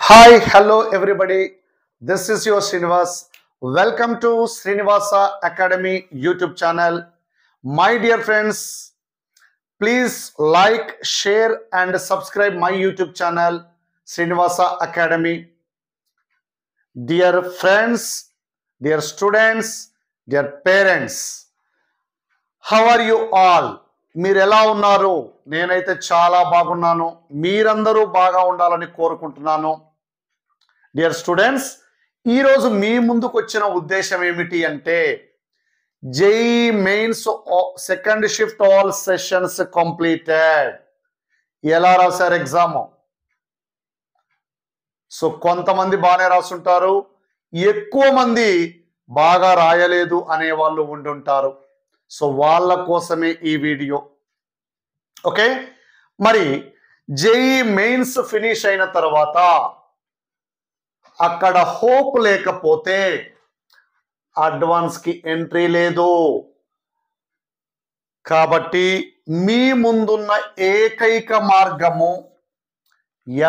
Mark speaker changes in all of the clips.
Speaker 1: Hi, hello everybody. This is your Srinivas. Welcome to Srinivasa Academy YouTube channel. My dear friends, please like, share and subscribe my YouTube channel Srinivasa Academy. Dear friends, dear students, dear parents, how are you all? మీరు ఎలా ఉన్నారు? నేనైతే చాలా బాగున్నాను. మీరందరూ బాగా ఉండాలని కోరుకుంటున్నాను. డియర్ స్టూడెంట్స్, ఈరోజు మీ ముందుకు వచ్చిన ఉద్దేశం ఏమిటి అంటే JEE mains second shift all sessions completed. ఎలా రాశారు ఎగ్జామ్? సో కొంతమంది బాగానే రాసుంటారు, ఎక్కువ మంది బాగా రాయలేదు అనే వాళ్ళు ఉండుంటారు. సో వాళ్ళ కోసమే ఈ వీడియో. ఓకే, మరి జేఈ మెయిన్స్ ఫినిష్ అయిన తర్వాత అక్కడ హోప్ లేకపోతే అడ్వాన్స్ కి ఎంట్రీ లేదు. కాబట్టి మీ ముందున్న ఏకైక మార్గము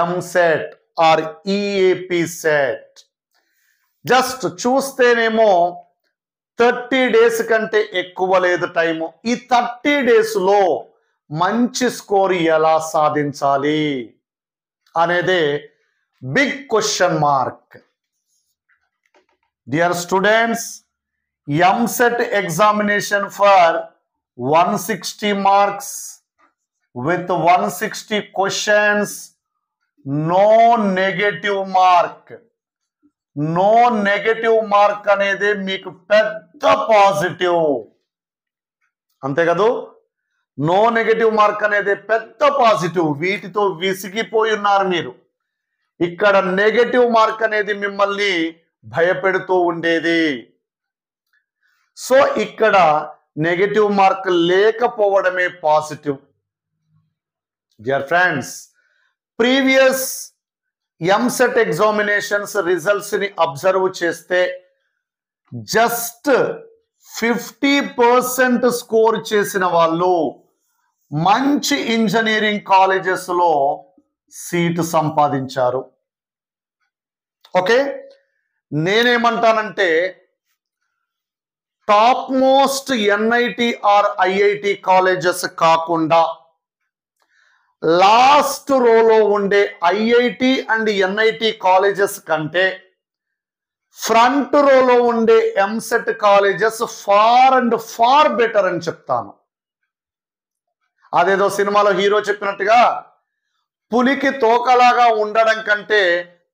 Speaker 1: EAMCET or EAP set. Just చూస్తేనేమో 30 డేస్ కంటే ఎక్కువ లేదు టైము. ఈ 30 డేస్లో మంచి స్కోర్ ఎలా సాధించాలి అనేదే big question mark. Dear students, EAMCET examination for 160 marks with 160 questions, no negative mark. No negative mark అనేది మీకు పెద్ద పాజిటివ్, అంతే కదూ? నో నెగటివ్ మార్క్ అనేది పెద్ద పాజిటివ్. వీటితో విసిగిపోయి ఉన్నారు మీరు. ఇక్కడ నెగటివ్ మార్క్ అనేది మిమ్మల్ని భయపెడుతూ ఉండేది. సో ఇక్కడ నెగటివ్ మార్క్ లేకపోవడమే positive. Dear friends, previous EAMCET examinations results ని అబ్జర్వ్ చేస్తే జస్ట్ 50% స్కోర్ చేసిన వాళ్ళు మంచి ఇంజనీరింగ్ కాలేజెస్ లో సీటు సంపాదించారు. ఓకే, నేనేమంటానంటే top most NIT or IIT colleges కాకుండా లాస్ట్ రోలో ఉండే ఐఐటి అండ్ ఎన్ఐటి కాలేజెస్ కంటే ఫ్రంట్ రోలో ఉండే EAMCET colleges far and far better అని చెప్తాను. అదేదో సినిమాలో హీరో చెప్పినట్టుగా పులికి తోకలాగా ఉండడం కంటే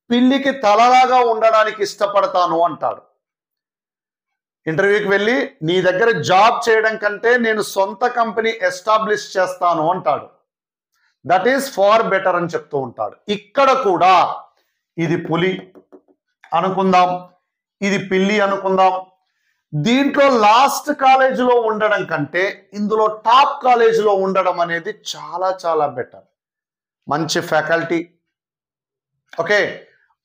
Speaker 1: పిల్లికి తలలాగా ఉండడానికి ఇష్టపడతాను అంటాడు. ఇంటర్వ్యూకి వెళ్ళి నీ దగ్గర జాబ్ చేయడం కంటే నేను సొంత కంపెనీ ఎస్టాబ్లిష్ చేస్తాను అంటాడు. దట్ ఈస్ ఫార్ బెటర్ అని చెప్తూ ఉంటాడు. ఇక్కడ కూడా ఇది పులి అనుకుందాం, ఇది పిల్లి అనుకుందాం. దీంట్లో లాస్ట్ కాలేజీలో ఉండడం కంటే ఇందులో టాప్ కాలేజీలో ఉండడం అనేది చాలా చాలా బెటర్. మంచి ఫ్యాకల్టీ, ఓకే,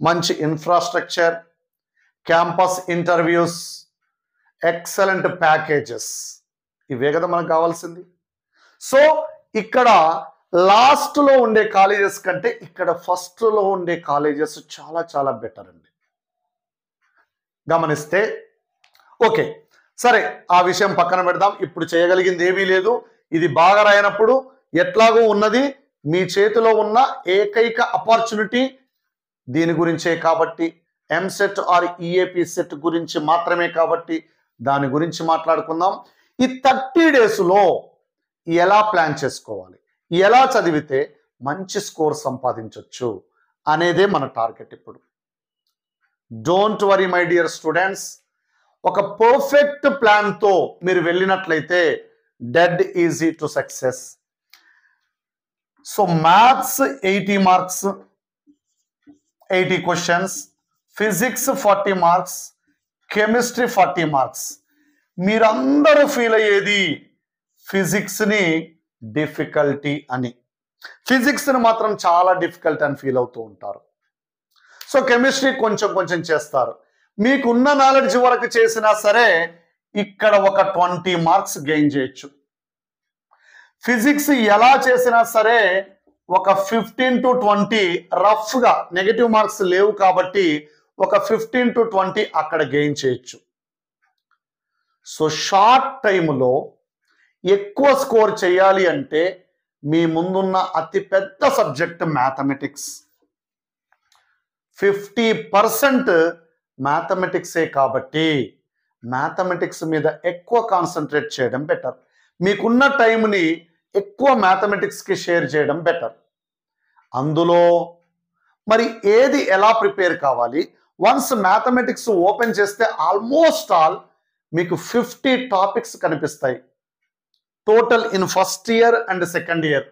Speaker 1: మంచి infrastructure, campus interviews, excellent packages, ఇవే కదా మనకు కావాల్సింది. సో ఇక్కడ లాస్ట్ లో ఉండే కాలేజెస్ కంటే ఇక్కడ ఫస్ట్ లో ఉండే కాలేజెస్ చాలా చాలా బెటర్ అండి, గమనిస్తే. ఓకే, సరే, ఆ విషయం పక్కన పెడదాం. ఇప్పుడు చేయగలిగింది ఏమీ లేదు. ఇది బాగా రాయనప్పుడు ఎట్లాగో ఉన్నది మీ చేతిలో ఉన్న ఏకైక ఆపర్చునిటీ దీని గురించే కాబట్టి, ఎంసెట్ ఆర్ ఈఏపీ సెట్ గురించి మాత్రమే కాబట్టి దాని గురించి మాట్లాడుకుందాం. ఈ 30 డేస్లో ఎలా ప్లాన్ చేసుకోవాలి, ఎలా చదివితే మంచి స్కోర్ సంపాదించవచ్చు అనేదే మన టార్గెట్ ఇప్పుడు. Don't worry my dear students, ఒక పర్ఫెక్ట్ ప్లాన్తో మీరు వెళ్ళినట్లయితే dead easy to success. So maths 80 marks, 80 questions, physics 40 marks, chemistry 40 marks. మీరందరూ ఫీల్ అయ్యేది ఫిజిక్స్ని డిఫికల్టీ అని. ఫిజిక్స్ని మాత్రం చాలా డిఫికల్ట్ అని ఫీల్ అవుతూ ఉంటారు. సో కెమిస్ట్రీ కొంచెం కొంచెం చేస్తారు. మీకున్న నాలెడ్జ్ వరకు చేసినా సరే ఇక్కడ ఒక 20 మార్క్స్ గెయిన్ చేయొచ్చు. ఫిజిక్స్ ఎలా చేసినా సరే ఒక 15 to 20 రఫ్గా, నెగటివ్ మార్క్స్ లేవు కాబట్టి ఒక 15 to 20 అక్కడ గెయిన్ చేయొచ్చు. సో షార్ట్ టైంలో ఎక్కువ స్కోర్ చేయాలి అంటే మీ ముందున్న అతిపెద్ద సబ్జెక్ట్ మ్యాథమెటిక్స్. 50% మ్యాథమెటిక్సే కాబట్టి మ్యాథమెటిక్స్ మీద ఎక్కువ కాన్సన్ట్రేట్ చేయడం బెటర్. మీకున్న టైంని ఎక్కువ మ్యాథమెటిక్స్కి షేర్ చేయడం బెటర్. అందులో మరి ఏది ఎలా ప్రిపేర్ కావాలి? వన్స్ మ్యాథమెటిక్స్ ఓపెన్ చేస్తే ఆల్మోస్ట్ ఆల్ మీకు 50 టాపిక్స్ కనిపిస్తాయి total in first year and second year.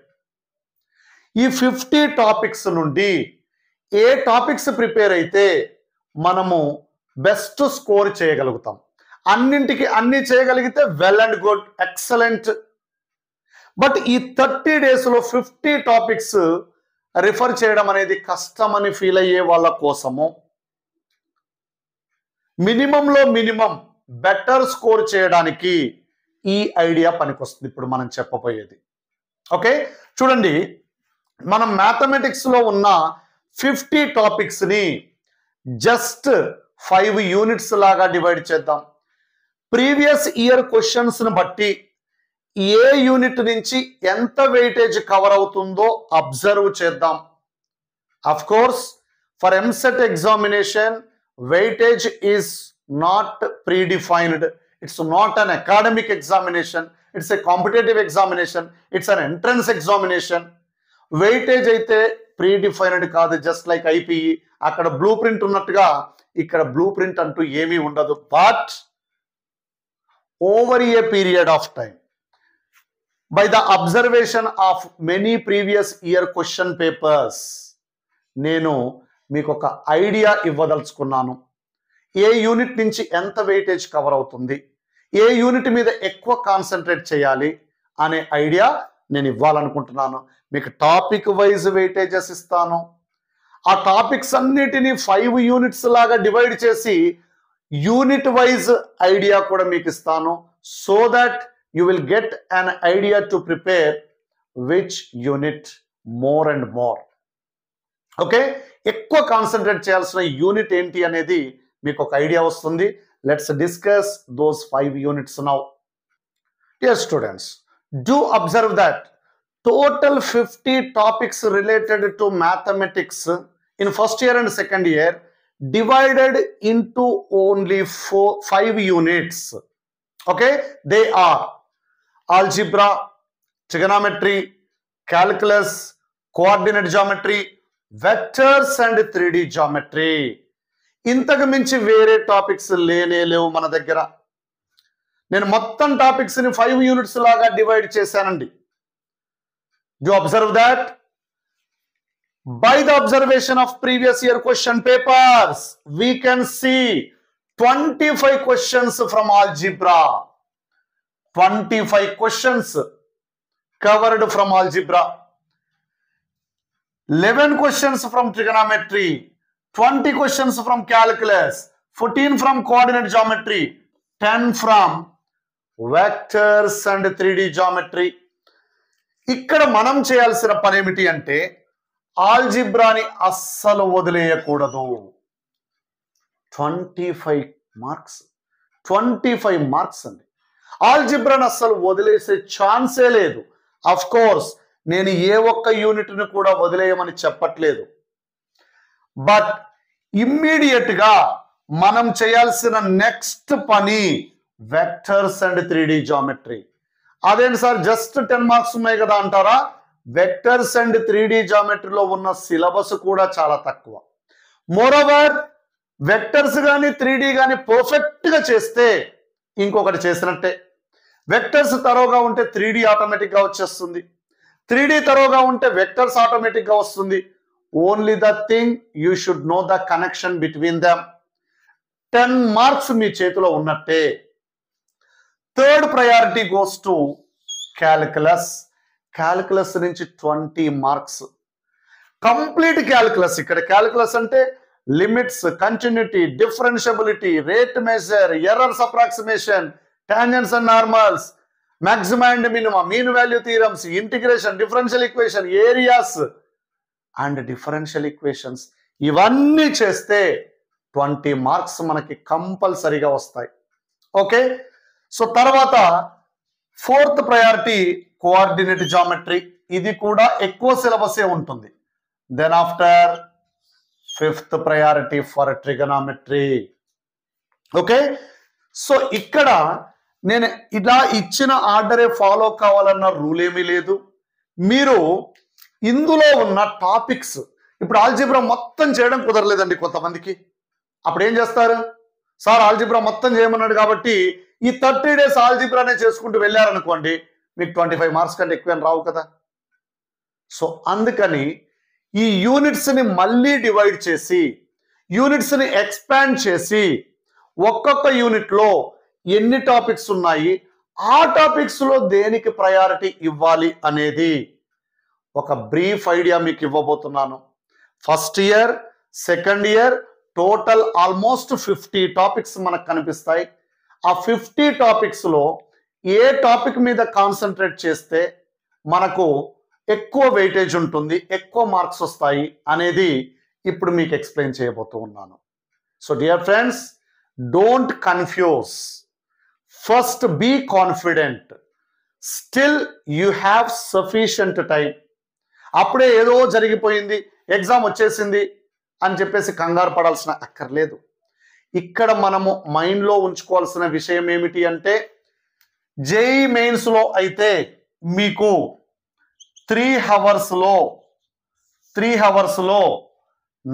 Speaker 1: ఈ 50 టాపిక్స్ నుండి ఏ టాపిక్స్ ప్రిపేర్ అయితే మనము బెస్ట్ స్కోర్ చేయగలుగుతాం. అన్నింటికి అన్ని చేయగలిగితే well and good, excellent. But ఈ 30 డేస్లో 50 టాపిక్స్ రిఫర్ చేయడం అనేది కష్టమని ఫీల్ అయ్యే వాళ్ళ కోసము మినిమంలో మినిమం బెటర్ స్కోర్ చేయడానికి ఈ ఐడియా పనికొస్తుంది ఇప్పుడు మనం చెప్పబోయేది. ఓకే, చూడండి, మనం మ్యాథమెటిక్స్లో ఉన్న 50 టాపిక్స్ని జస్ట్ 5 యూనిట్స్ లాగా డివైడ్ చేద్దాం. ప్రీవియస్ ఇయర్ క్వశ్చన్స్ని బట్టి ఏ యూనిట్ నుంచి ఎంత వెయిటేజ్ కవర్ అవుతుందో అబ్జర్వ్ చేద్దాం. Of course for EAMCET examination weightage is not predefined. It's not an academic examination. It's a competitive examination. It's an entrance examination. Weightage అయితే predefined కాదు, జస్ట్ లైక్ ఐపీఈ. అక్కడ blue print ఉన్నట్టుగా ఇక్కడ blue print అంటూ ఏమీ ఉండదు. But over a period of time, by the observation of many previous year question papers, నేను మీకు ఒక ఐడియా ఇవ్వదలుచుకున్నాను. ఏ యూనిట్ నుంచి ఎంత వెయిటేజ్ కవర్ అవుతుంది, ఏ యూనిట్ మీద ఎక్కువ కాన్సన్ట్రేట్ చేయాలి అనే ఐడియా నేను ఇవ్వాలనుకుంటున్నాను. మీకు టాపిక్ వైజ్ వెయిటేజెస్ ఇస్తాను. ఆ టాపిక్స్ అన్నిటినీ 5 యూనిట్స్ లాగా డివైడ్ చేసి యూనిట్ వైజ్ ఐడియా కూడా మీకు ఇస్తాను. So that you will get an idea to prepare which unit more and more. Okay, ఎక్కువ కాన్సన్ట్రేట్ చేయాల్సిన యూనిట్ ఏంటి అనేది మీకు ఒక ఐడియా వస్తుంది. Let's discuss those 5 units now. Dear students, do observe that total 50 topics related to mathematics in first year and second year divided into only 5 units. Okay, they are algebra, trigonometry, calculus, coordinate geometry, vectors and 3D geometry. ఇంతకు మించి వేరే topics లేవు మన దగ్గర. నేను మొత్తం టాపిక్స్ని 5 units లాగా డివైడ్ చేశానండి. Do observe that by the observation of previous year question papers we can see 25 questions from algebra. 25 questions covered from algebra, 11 questions from trigonometry, 20 questions from calculus, 14 from coordinate geometry, 10 from vectors and 3D geometry. ఇక్కడ మనం చేయాల్సిన పని ఏమిటి అంటే ఆల్జిబ్రాని అస్సలు వదిలేయకూడదు. 25 marks, 25 marks అండి. ఆల్జిబ్రాని అస్సలు వదిలేసే ఛాన్సే లేదు. అఫ్ కోర్స్ నేను ఏ ఒక్క యూనిట్ని కూడా వదిలేయమని చెప్పట్లేదు. బట్ ఇమ్మీడియట్ గా మనం చేయాల్సిన నెక్స్ట్ పని వెక్టర్స్ అండ్ 3D జామెట్రీ. అదేంటి సార్ జస్ట్ 10 మార్క్స్ ఉన్నాయి కదా అంటారా? వెక్టర్స్ అండ్ 3D జామెట్రీలో ఉన్న సిలబస్ కూడా చాలా తక్కువ. మోరోవర్ వెక్టర్స్ కానీ 3D కానీ పర్ఫెక్ట్ గా చేస్తే ఇంకొకటి చేసినట్టే. వెక్టర్స్ తరోగా ఉంటే 3D ఆటోమేటిక్ గా వచ్చేస్తుంది, 3D తరోగా ఉంటే వెక్టర్స్ ఆటోమేటిక్ గా వస్తుంది. Only the thing you should know the connection between them. 10 marks మీ చేతిలో ఉన్నట్టే. Third priority goes to calculus. Calculus నుంచి 20 మార్క్స్. Complete calculus. ఇక్కడ క్యాలిక్యులస్ అంటే limits, continuity, differentiability, rate measure, errors approximation, tangents and normals, maximum and minimum, mean value theorems, integration, differential equation, areas and differential equations ఇవన్నీ చేస్తే 20 marks మనకి కంపల్సరీగా వస్తాయి. Okay, so తర్వాత 4th priority coordinate geometry, ఇది కూడా ఎక్కువ సిలబసే ఉంటుంది. Then after 5th priority for trigonometry. Okay, so ఇక్కడ నేను ఇలా ఇచ్చిన ఆర్డరే ఫాలో కావాలన్న రూల్ ఏమీ లేదు. మీరు ఇందులో ఉన్న టాపిక్స్, ఇప్పుడు ఆల్జీబ్రా మొత్తం చేయడం కుదరలేదండి కొంతమందికి. అప్పుడు ఏం చేస్తారు? సార్ ఆల్జీబ్రా మొత్తం చేయమన్నాడు కాబట్టి ఈ 30 days ఆల్జీబ్రానే చేసుకుంటూ వెళ్ళారనుకోండి, మీకు 25 మార్క్స్ కంటే ఎక్కువ రావు కదా. సో అందుకని ఈ యూనిట్స్ని మళ్ళీ డివైడ్ చేసి, యూనిట్స్ని ఎక్స్పాండ్ చేసి, ఒక్కొక్క యూనిట్లో ఎన్ని టాపిక్స్ ఉన్నాయి, ఆ టాపిక్స్లో దేనికి ప్రయారిటీ ఇవ్వాలి అనేది ఒక బ్రీఫ్ ఐడియా మీకు ఇవ్వబోతున్నాను. First year, second year total almost 50 topics మనకు కనిపిస్తాయి. ఆ 50 టాపిక్స్లో ఏ టాపిక్ మీద కాన్సన్ట్రేట్ చేస్తే మనకు ఎక్కువ వెయిటేజ్ ఉంటుంది, ఎక్కువ మార్క్స్ వస్తాయి అనేది ఇప్పుడు మీకు ఎక్స్ప్లెయిన్ చేయబోతూ ఉన్నాను. So dear friends, don't confuse. First be confident. Still you have sufficient time. అప్పుడే ఏదో జరిగిపోయింది, ఎగ్జామ్ వచ్చేసింది అని చెప్పేసి కంగారు పడాల్సిన అక్కర్లేదు. ఇక్కడ మనము మైండ్లో ఉంచుకోవాల్సిన విషయం ఏమిటి అంటే, జేఈ మెయిన్స్లో అయితే మీకు 3 అవర్స్లో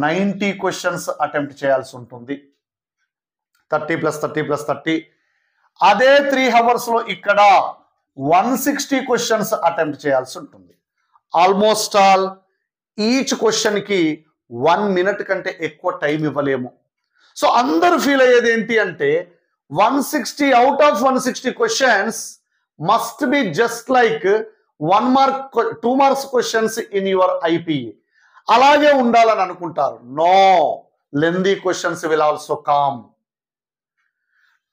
Speaker 1: 90 క్వశ్చన్స్ అటెంప్ట్ చేయాల్సి ఉంటుంది. 30 + 30 + 30. అదే 3 అవర్స్లో ఇక్కడ 160 క్వశ్చన్స్ అటెంప్ట్ చేయాల్సి ఉంటుంది. ఆల్మోస్ట్ ఆల్ ఈచ్ క్వశ్చన్కి 1 minute కంటే ఎక్కువ టైం ఇవ్వలేము. సో అందరూ ఫీల్ అయ్యేది ఏంటి అంటే, 160 out of 160 questions must be just like 1 mark 2 marks questions in your IPE. అలాగే ఉండాలని అనుకుంటారు. No, lengthy questions will also come.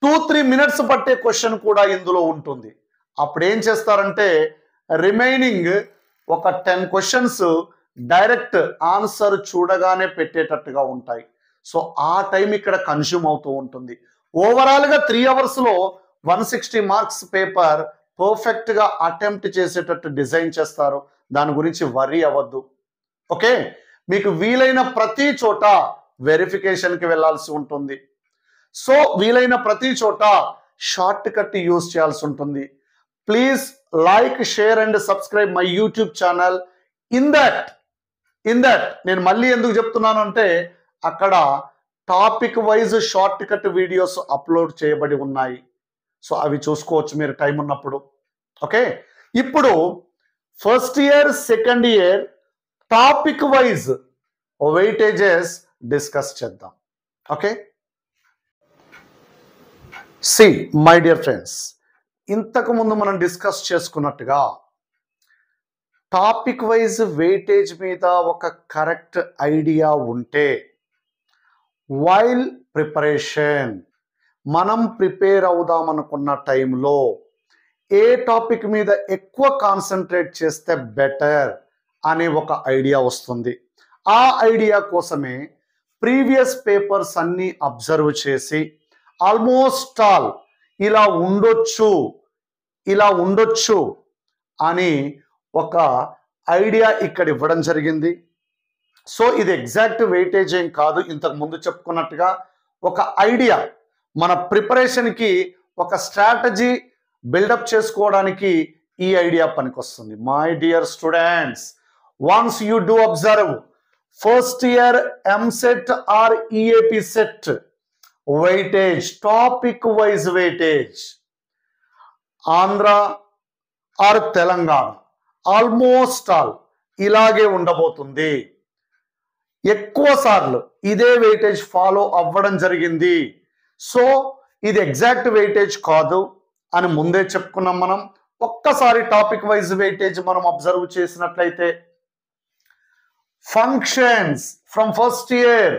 Speaker 1: 2-3 minutes పట్టే క్వశ్చన్ కూడా ఇందులో ఉంటుంది. అప్పుడు ఏం చేస్తారంటే, రిమైనింగ్ ఒక 10 క్వశ్చన్స్ డైరెక్ట్ ఆన్సర్ చూడగానే పెట్టేటట్టుగా ఉంటాయి. సో ఆ టైం ఇక్కడ కన్స్యూమ్ అవుతూ ఉంటుంది. ఓవరాల్గా 3 అవర్స్లో 160 మార్క్స్ పేపర్ పర్ఫెక్ట్గా అటెంప్ట్ చేసేటట్టు డిజైన్ చేస్తారు. దాని గురించి వర్రీ అవ్వద్దు. ఓకే, మీకు వీలైన ప్రతి చోట వెరిఫికేషన్కి వెళ్ళాల్సి ఉంటుంది. సో వీలైన ప్రతి చోట షార్ట్ కట్ యూజ్ చేయాల్సి ఉంటుంది. Please like, share and subscribe my YouTube channel. In that నేను మళ్ళీ ఎందుకు చెప్తున్నాను అంటే, అక్కడ topic wise short cut videos upload చేయబడి ఉన్నాయి. సో అవి చూసుకోవచ్చు మీరు టైం ఉన్నప్పుడు. ఓకే, ఇప్పుడు first year, second year topic wise weightages discuss చేద్దాం. Okay, see my dear friends, ఇంతకు ముందు మనం డిస్కస్ చేసుకున్నట్టుగా టాపిక్ వైజ్ వెయిటేజ్ మీద ఒక కరెక్ట్ ఐడియా ఉంటే, వైల్ ప్రిపరేషన్ మనం ప్రిపేర్ అవుదామనుకున్న టైంలో ఏ టాపిక్ మీద ఎక్కువ కాన్సన్ట్రేట్ చేస్తే బెటర్ అనే ఒక ఐడియా వస్తుంది. ఆ ఐడియా కోసమే ప్రీవియస్ పేపర్స్ అన్నీ అబ్జర్వ్ చేసి, ఆల్మోస్ట్ ఆల్ ఇలా ఉండొచ్చు అని ఒక ఐడియా ఇక్కడ ఇవ్వడం జరిగింది. సో ఇది ఎగ్జాక్ట్ వెయిటేజ్ ఏం కాదు, ఇంతకు ముందు చెప్పుకున్నట్టుగా ఒక ఐడియా, మన ప్రిపరేషన్కి ఒక స్ట్రాటజీ బిల్డప్ చేసుకోవడానికి ఈ ఐడియా పనికొస్తుంది. My dear students, once you do observe first year EAMCET or EAPCET weightage, topic wise weightage, Andhra or Telangana almost all ఇలాగే ఉండబోతుంది. ఎక్కువ సార్లు ఇదే వెయిటేజ్ ఫాలో అవ్వడం జరిగింది. సో ఇది ఎగ్జాక్ట్ వెయిటేజ్ కాదు అని ముందే చెప్పుకున్నాం మనం. ఒక్కసారి టాపిక్ వైజ్ వెయిటేజ్ మనం అబ్జర్వ్ చేసినట్లయితే, functions from first year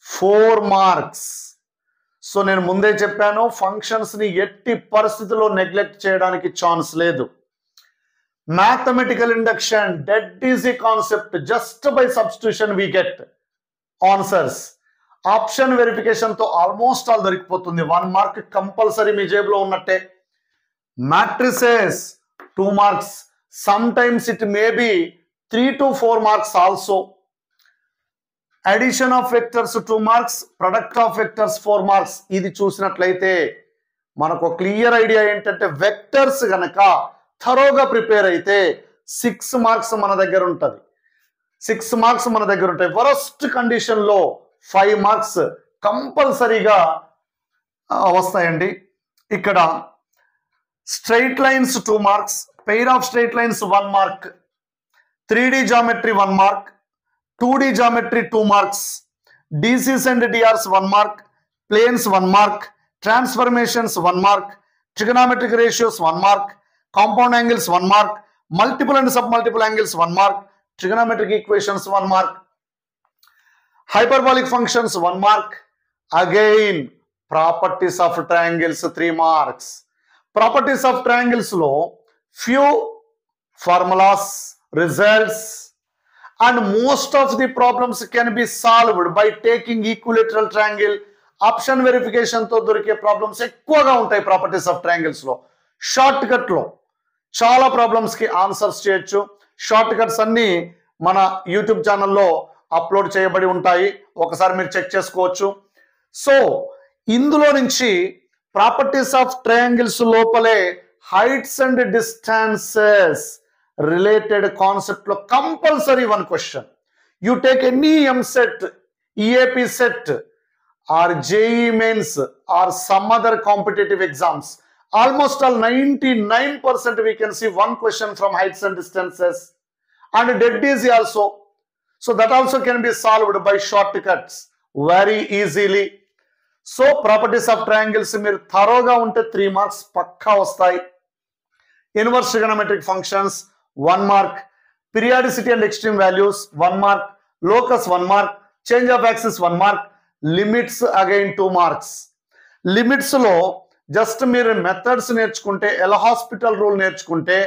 Speaker 1: 4 marks. So నేను ముందే చెప్పాను, ఫంక్షన్స్ ని ఎట్టి పరిస్థితుల్లో నెగ్లెక్ట్ చేయడానికి ఛాన్స్ లేదు. Mathematical induction dead easy concept, just by substitution we get answers. Option verification తో ఆల్మోస్ట్ ఆల్ దొరికిపోతుంది. 1 మార్క్ కంపల్సరీ మీ జేబులో ఉన్నట్టే. Matrices 2 marks, some times it may be 3 to 4 marks also. Addition of vectors 2 marks, product of vectors 4 marks. ఇది చూసినట్లయితే మనకు clear idea ఏంటంటే vectors గనక థరోగా ప్రిపేర్ అయితే 6 మార్క్స్ మన దగ్గర ఉంటుంది. 6 మార్క్స్ మన దగ్గర ఉంటాయి. వరస్ట్ కండిషన్ లో 5 మార్క్స్ కంపల్సరీగా వస్తాయండి. ఇక్కడ straight lines 2 marks, pair of straight lines 1 mark, 3D geometry 1 mark, 2D geometry 2 marks, DCs and DRs 1 mark, planes 1 mark, transformations 1 mark, trigonometric ratios 1 mark, compound angles 1 mark, multiple and submultiple angles 1 mark, trigonometric equations 1 mark, hyperbolic functions 1 mark. Again, properties of triangles 3 marks. Properties of triangles lo few formulas, results, and most of the problems can be solved by taking equilateral triangle. Option verification తో దొరికే problems ఎక్కువగా ఉంటాయి properties of triangles లో. Short cut లో చాలా problems కి answers చేయొచ్చు. Short cuts అన్ని మన యూట్యూబ్ ఛానల్లో అప్లోడ్ చేయబడి ఉంటాయి, ఒకసారి మీరు చెక్ చేసుకోవచ్చు. సో ఇందులో నుంచి ప్రాపర్టీస్ ఆఫ్ ట్రయాంగిల్స్ లోపలే heights and distances related concept lo compulsory 1 question. You take any MSET, EAP set or JEE mains or some other competitive exams, almost all 99% we can see 1 question from heights and distances, and dead easy also. So that also can be solved by shortcuts very easily. So properties of triangles meer thoroughga unte 3 marks pakka vastayi. Inverse trigonometric functions 1 mark, periodicity and extreme values 1 mark, locus 1 mark, change of axis 1 mark, limits again 2 marks. Limits lo just meer methods నేర్చుకుంటే, l'Hospital rule నేర్చుకుంటే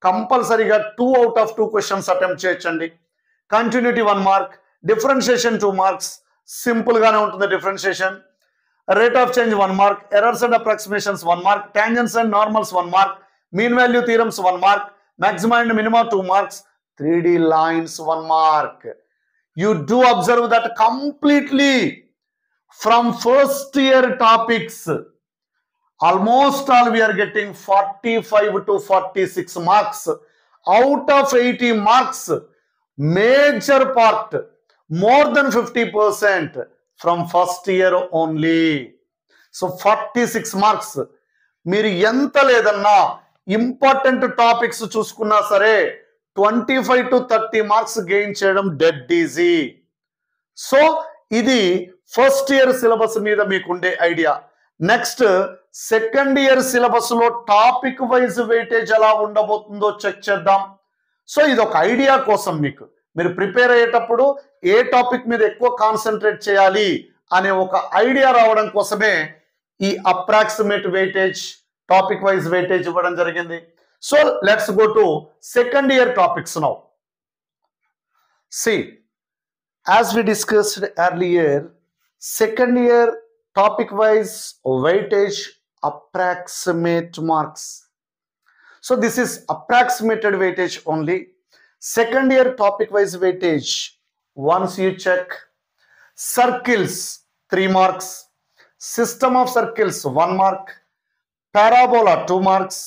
Speaker 1: కంపల్సరీగా 2 out of 2 questions attempt చేయొచ్చండి. Continuity 1 mark, differentiation 2 marks, simple గానే ఉంటుంది differentiation. Rate of change 1 mark, errors and approximations 1 mark, tangents and normals 1 mark, mean value theorems 1 mark, maxima and minima 2 marks, 3D lines 1 mark. You do observe that completely from first year topics, almost all we are getting 45 to 46 marks. Out of 80 marks, major part, more than 50% from first year only. So 46 marks. మీరు ఎంత లేదన్నా important topics చూసుకున్నా సరే 25 to 30 marks gain చేయడం dead easy. So ఇది first year syllabus మీద మీకుండే ఐడియా. నెక్స్ట్ సెకండ్ ఇయర్ సిలబస్ లో టాపిక్ వైజ్ వెయిటేజ్ ఎలా ఉండబోతుందో చెక్ చేద్దాం. సో ఇది ఒక ఐడియా కోసం మీకు, మీరు ప్రిపేర్ అయ్యేటప్పుడు ఏ టాపిక్ మీద ఎక్కువ కాన్సన్ట్రేట్ చేయాలి అనే ఒక ఐడియా రావడం కోసమే ఈ approximate weightage, topic wise weightage ఇవ్వడం జరిగింది. So let's go to second year topics now. See, as we discussed earlier, second year topic wise weightage approximate marks. So this is approximated weightage only. Second year topic wise weightage, once you check, circles 3 marks, system of circles 1 mark, parabola 2 marks,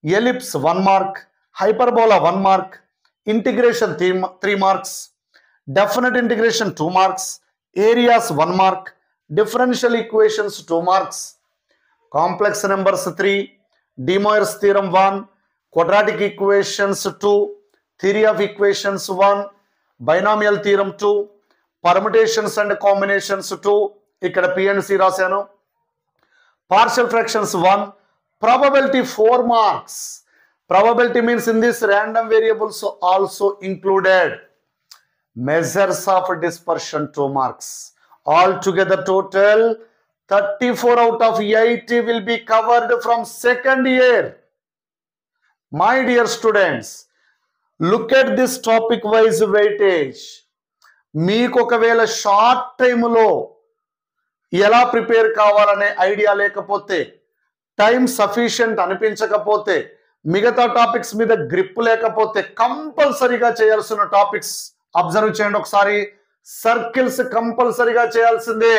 Speaker 1: ellipse 1 mark, hyperbola 1 mark, integration 3 marks, definite integration 2 marks, areas 1 mark, differential equations 2 marks, complex numbers 3, De Moivre's theorem 1, quadratic equations 2, theory of equations 1, binomial theorem 2, permutations and combinations 2, ikkada PNC rasanu, partial fractions 1, probability 4 marks. Probability means in this random variables also included. Measures of dispersion 2 marks. Altogether total 34 out of 80 will be covered from second year. My dear students, look at this topic wise weightage. మీకు ఒకవేళ short టైంలో ఎలా prepare కావాలనే idea లేకపోతే, time sufficient అనిపించకపోతే, మిగతా topics మీద grip లేకపోతే కంపల్సరీగా చేయాల్సిన టాపిక్స్ అబ్జర్వ్ చేయండి ఒకసారి. సర్కిల్స్ కంపల్సరీగా చేయాల్సిందే.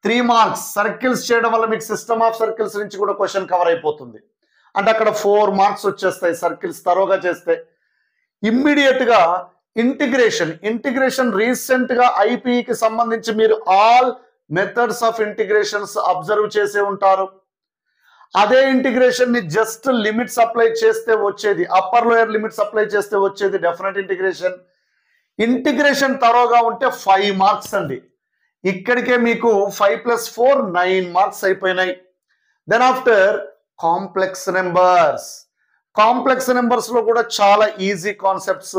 Speaker 1: 3 మార్క్స్ సర్కిల్స్ చేయడం వల్ల మీకు సిస్టమ్ ఆఫ్ సర్కిల్స్ నుంచి కూడా క్వశ్చన్ కవర్ అయిపోతుంది. అంటే అక్కడ 4 మార్క్స్ వచ్చేస్తాయి సర్కిల్స్ తరోగా చేస్తే. ఇమ్మీడియట్ గా ఇంటిగ్రేషన్ రీసెంట్ గా ఐపీఈకి సంబంధించి మీరు all methods of integrations observe చేసే ఉంటారు. అదే ఇంటిగ్రేషన్ ని జస్ట్ లిమిట్స్ అప్లై చేస్తే వచ్చేది, అప్పర్ లోయర్ లిమిట్స్ అప్లై చేస్తే వచ్చేది డెఫినెట్ ఇంటిగ్రేషన్. ఇంటిగ్రేషన్ తరోగా ఉంటే 5 మార్క్స్ అండి. ఇక్కడికే మీకు 5 + 4 9 మార్క్స్ అయిపోయినాయి. దెన్ ఆఫ్టర్ కాంప్లెక్స్ నెంబర్స్ లో కూడా చాలా ఈజీ కాన్సెప్ట్స్,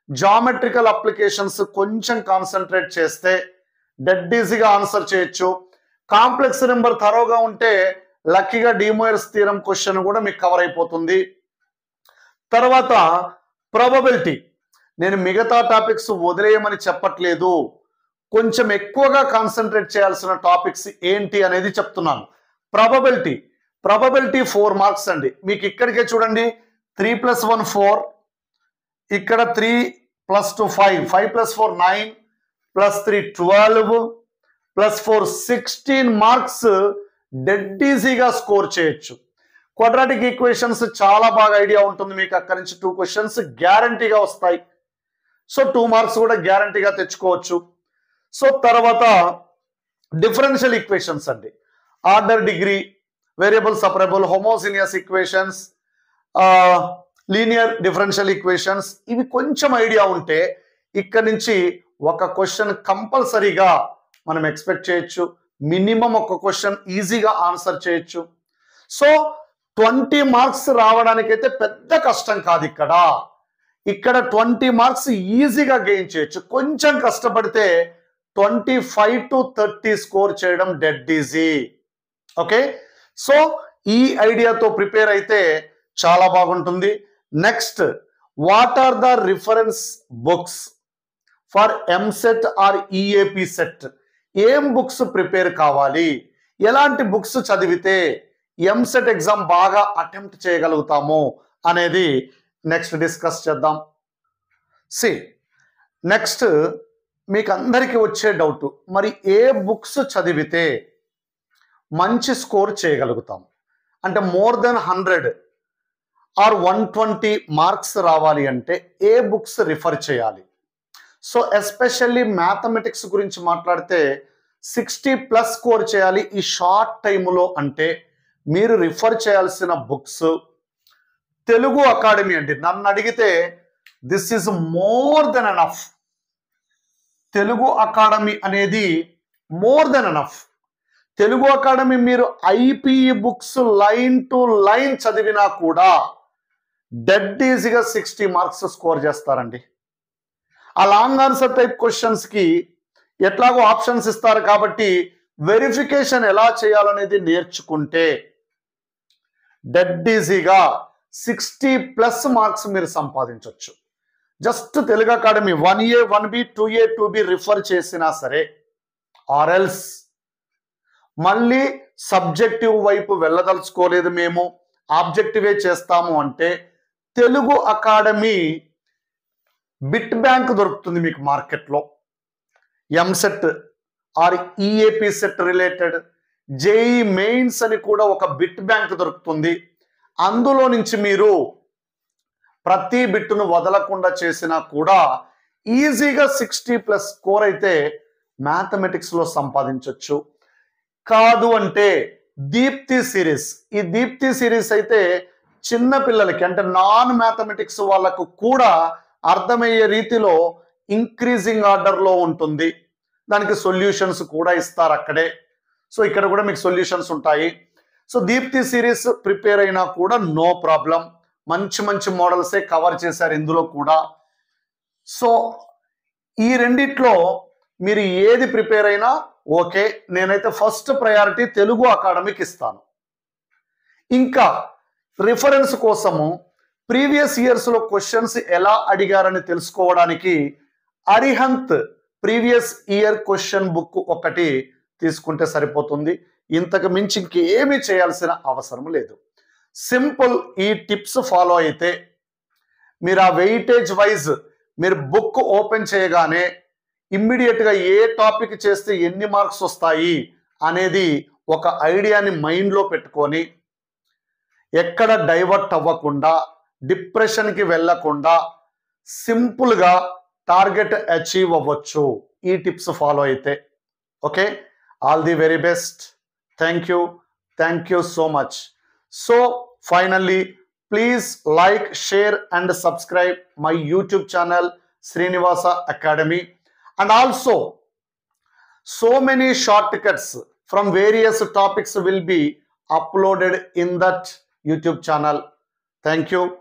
Speaker 1: జామెట్రికల్ అప్లికేషన్స్ కొంచెం కాన్సన్ట్రేట్ చేస్తే డెడ్ ఈజీగా ఆన్సర్ చేయొచ్చు. కాంప్లెక్స్ నెంబర్ తరోగా ఉంటే లక్కీగా డిమోయర్స్ థీరం క్వశ్చన్ కూడా మీకు కవర్ అయిపోతుంది. తర్వాత ప్రాబబిలిటీ. నేను మిగతా టాపిక్స్ వదిలేయమని చెప్పట్లేదు, కొంచెం ఎక్కువగా కాన్సన్ట్రేట్ చేయాల్సిన టాపిక్స్ ఏంటి అనేది చెప్తున్నాను. ప్రాబబిలిటీ 4 మార్క్స్ అండి. మీకు ఇక్కడికే చూడండి, 3 + 1 4, ఇక్కడ 3 + 2 5, 5 + 4 9, +3 12, +4 16 మార్క్స్ డెడ్ ఈజీగా స్కోర్ చేయొచ్చు. క్వాడ్రాటిక్ ఈక్వేషన్స్ చాలా బాగా ఐడియా ఉంటుంది మీకు. అక్కడి నుంచి 2 క్వశ్చన్స్ గ్యారంటీగా వస్తాయి. సో 2 మార్క్స్ కూడా గ్యారంటీగా తెచ్చుకోవచ్చు. సో తర్వాత డిఫరెన్షియల్ ఈక్వేషన్స్ అండి, order degree, variable separable, homogeneous equations, linear differential equations, ఇవి కొంచెం ఐడియా ఉంటే ఇక్కడ నుంచి ఒక క్వశ్చన్ కంపల్సరీగా మనం ఎక్స్పెక్ట్ చేయొచ్చు. మినిమం ఒక క్వశ్చన్ ఈజీగా ఆన్సర్ చేయొచ్చు. సో 20 మార్క్స్ రావడానికైతే పెద్ద కష్టం కాదు. ఇక్కడ 20 మార్క్స్ ఈజీగా గెయిన్ చేయొచ్చు. కొంచెం కష్టపడితే 25 to 30 స్కోర్ చేయడం డెడ్ ఈజీ. ఓకే, సో ఈ ఐడియాతో ప్రిపేర్ అయితే చాలా బాగుంటుంది. Next, what are the reference books for EAMCET or EAPCET? ఏం బుక్స్ ప్రిపేర్ కావాలి, ఎలాంటి బుక్స్ చదివితే ఎంసెట్ ఎగ్జామ్ బాగా అటెంప్ట్ చేయగలుగుతాము అనేది నెక్స్ట్ డిస్కస్ చేద్దాం. నెక్స్ట్ మీకు అందరికీ వచ్చే డౌట్, మరి ఏ బుక్స్ చదివితే మంచి స్కోర్ చేయగలుగుతాం అంటే మోర్ దెన్ 100 ఆర్ 120 మార్క్స్ రావాలి అంటే ఏ బుక్స్ రిఫర్ చేయాలి? సో ఎస్పెషల్లీ మ్యాథమెటిక్స్ గురించి మాట్లాడితే 60+ స్కోర్ చేయాలి ఈ షార్ట్ టైములో అంటే మీరు రిఫర్ చేయాల్సిన బుక్స్ తెలుగు అకాడమీ అండి. నన్ను అడిగితే this is more than enough. Telugu academy అనేది more than enough. Telugu academy మీరు IPE books line to line చదివినా కూడా డెడ్ ఈజీగా 60 మార్క్స్ స్కోర్ చేస్తారండి. ఆ లాంగ్ ఆన్సర్ టైప్ క్వశ్చన్స్ కి ఎట్లాగో ఆప్షన్స్ ఇస్తారు కాబట్టి వెరిఫికేషన్ ఎలా చేయాలనేది నేర్చుకుంటే డెడ్ ఈజీగా 60+ మార్క్స్ మీరు సంపాదించవచ్చు. Just Telugu academy 1A 1B 2A 2B refer చేసినా సరే, ఆర్ఎల్స్ మళ్ళీ సబ్జెక్టివ్ వైపు వెళ్ళదలుచుకోలేదు, మేము ఆబ్జెక్టివే చేస్తాము అంటే తెలుగు అకాడమీ బిట్ బ్యాంక్ దొరుకుతుంది మీకు మార్కెట్లో. EAMCET or EAP set related, JEE mains అని కూడా ఒక బిట్ బ్యాంక్ దొరుకుతుంది. అందులో నుంచి మీరు ప్రతి బిట్టును వదలకుండా చేసినా కూడా ఈజీగా 60+ స్కోర్ అయితే మ్యాథమెటిక్స్ లో సంపాదించవచ్చు. కాదు అంటే దీప్తి సిరీస్, ఈ దీప్తి సిరీస్ అయితే చిన్న పిల్లలకి అంటే నాన్ మ్యాథమెటిక్స్ వాళ్ళకు కూడా అర్థమయ్యే రీతిలో ఇంక్రీజింగ్ ఆర్డర్ లో ఉంటుంది. దానికి సొల్యూషన్స్ కూడా ఇస్తారు అక్కడే. సో ఇక్కడ కూడా మీకు సొల్యూషన్స్ ఉంటాయి. సో దీప్తి సిరీస్ ప్రిపేర్ అయినా కూడా నో ప్రాబ్లం, మంచి మంచి మోడల్సే కవర్ చేశారు ఇందులో కూడా. సో ఈ రెండిట్లో మీరు ఏది ప్రిపేర్ అయినా ఓకే, నేనైతే ఫస్ట్ ప్రయారిటీ తెలుగు అకాడమీకి ఇస్తాను. ఇంకా రిఫరెన్స్ కోసము ప్రీవియస్ ఇయర్స్లో క్వశ్చన్స్ ఎలా అడిగారని తెలుసుకోవడానికి Arihant previous year question book ఒకటి తీసుకుంటే సరిపోతుంది. ఇంతకు మించి ఇంకేమీ చేయాల్సిన అవసరం లేదు. సింపుల్ ఈ టిప్స్ ఫాలో అయితే మీరు ఆ వెయిటేజ్ వైజ్ మీరు బుక్ ఓపెన్ చేయగానే ఇమ్మీడియట్గా ఏ టాపిక్ చేస్తే ఎన్ని మార్క్స్ వస్తాయి అనేది ఒక ఐడియాని మైండ్లో పెట్టుకొని ఎక్కడ డైవర్ట్ అవ్వకుండా డిప్రెషన్కి వెళ్ళకుండా సింపుల్గా టార్గెట్ అచీవ్ అవ్వచ్చు ఈ టిప్స్ ఫాలో అయితే. Okay, all the very best. Thank you so much. So finally please like, share and subscribe my YouTube channel Srinivasa Academy, and also so many shortcuts from various topics will be uploaded in that YouTube channel. Thank you.